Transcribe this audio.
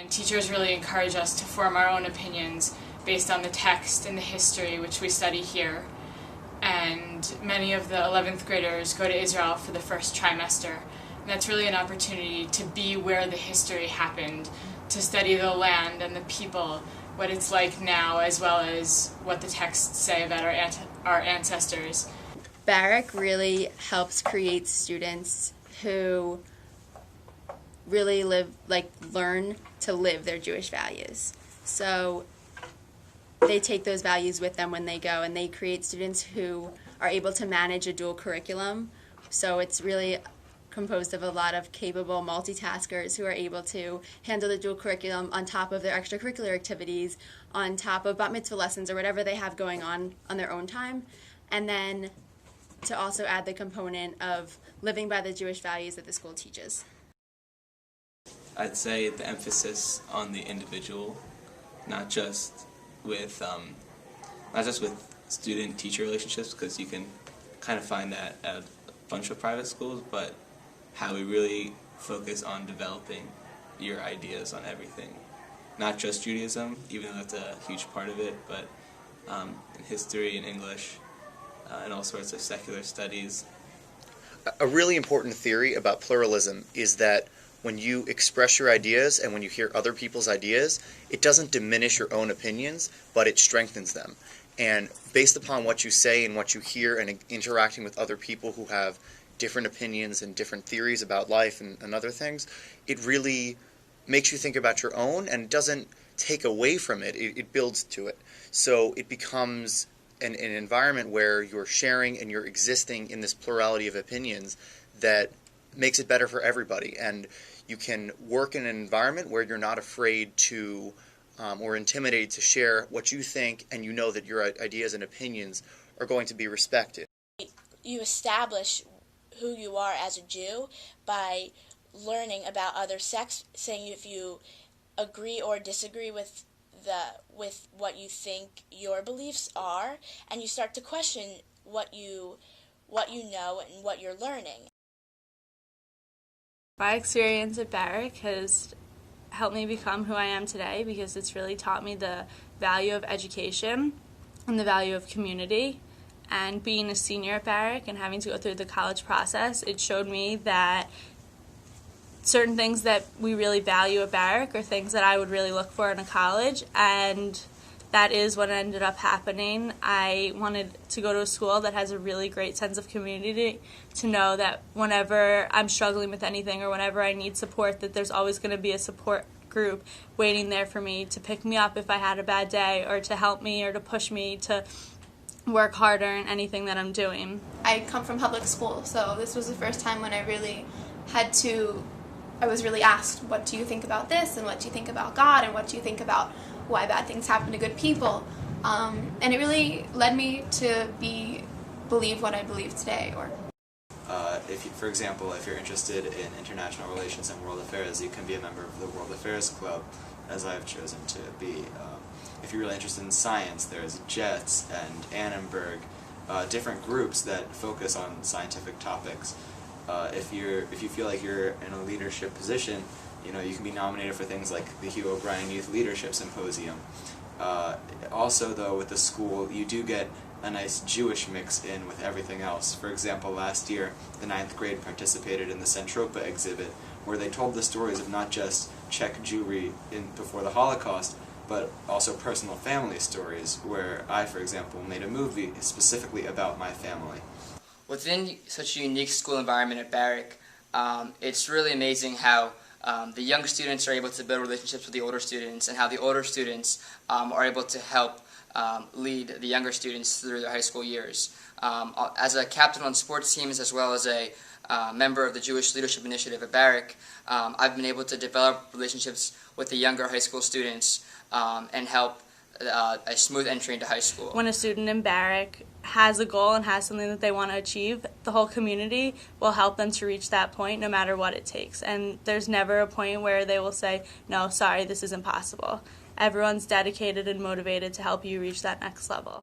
And teachers really encourage us to form our own opinions based on the text and the history which we study here. And many of the 11th graders go to Israel for the first trimester. And that's really an opportunity to be where the history happened, to study the land and the people, what it's like now, as well as what the texts say about our ancestors. Barrack really helps create students who really learn to live their Jewish values. So they take those values with them when they go, and they create students who are able to manage a dual curriculum. So it's really composed of a lot of capable multitaskers who are able to handle the dual curriculum on top of their extracurricular activities, on top of bat mitzvah lessons or whatever they have going on their own time, and then to also add the component of living by the Jewish values that the school teaches. I'd say the emphasis on the individual, not just with student-teacher relationships, because you can kind of find that at a bunch of private schools, but how we really focus on developing your ideas on everything. Not just Judaism, even though that's a huge part of it, but in history and English and all sorts of secular studies. A really important theory about pluralism is that when you express your ideas and when you hear other people's ideas, it doesn't diminish your own opinions, but it strengthens them. And based upon what you say and what you hear and interacting with other people who have different opinions and different theories about life and other things, it really makes you think about your own, and it doesn't take away from it, it builds to it. So it becomes an environment where you're sharing and you're existing in this plurality of opinions that makes it better for everybody. And you can work in an environment where you're not afraid to or intimidated to share what you think, and you know that your ideas and opinions are going to be respected. You establish who you are as a Jew by learning about other sects, saying if you agree or disagree with what you think your beliefs are, and you start to question what you know and what you're learning. My experience at Barrack has helped me become who I am today, because it's really taught me the value of education and the value of community. And being a senior at Barrack and having to go through the college process, it showed me that certain things that we really value at Barrack are things that I would really look for in a college, and that is what ended up happening. I wanted to go to a school that has a really great sense of community, to know that whenever I'm struggling with anything or whenever I need support, that there's always going to be a support group waiting there for me to pick me up if I had a bad day, or to help me or to push me to work harder in anything that I'm doing. I come from public school, so this was the first time when I was really asked, what do you think about this, and what do you think about God, and what do you think about why bad things happen to good people, and it really led me to believe what I believe today. For example, if you're interested in international relations and world affairs, you can be a member of the World Affairs Club, as I've chosen to be. If you're really interested in science, there's JETS and Annenberg, different groups that focus on scientific topics. If you feel like you're in a leadership position, you can be nominated for things like the Hugh O'Brien Youth Leadership Symposium. Also, though, with the school, you do get a nice Jewish mix in with everything else. For example, last year, the 9th grade participated in the Centropa exhibit, where they told the stories of not just Czech Jewry before the Holocaust, but also personal family stories, where I, for example, made a movie specifically about my family. Within such a unique school environment at Barrack, it's really amazing how the younger students are able to build relationships with the older students, and how the older students are able to help lead the younger students through their high school years. As a captain on sports teams, as well as a member of the Jewish Leadership Initiative at Barrack, I've been able to develop relationships with the younger high school students and help a smooth entry into high school. When a student in Barrack has a goal and has something that they want to achieve, the whole community will help them to reach that point no matter what it takes. And there's never a point where they will say, no, sorry, this is impossible. Everyone's dedicated and motivated to help you reach that next level.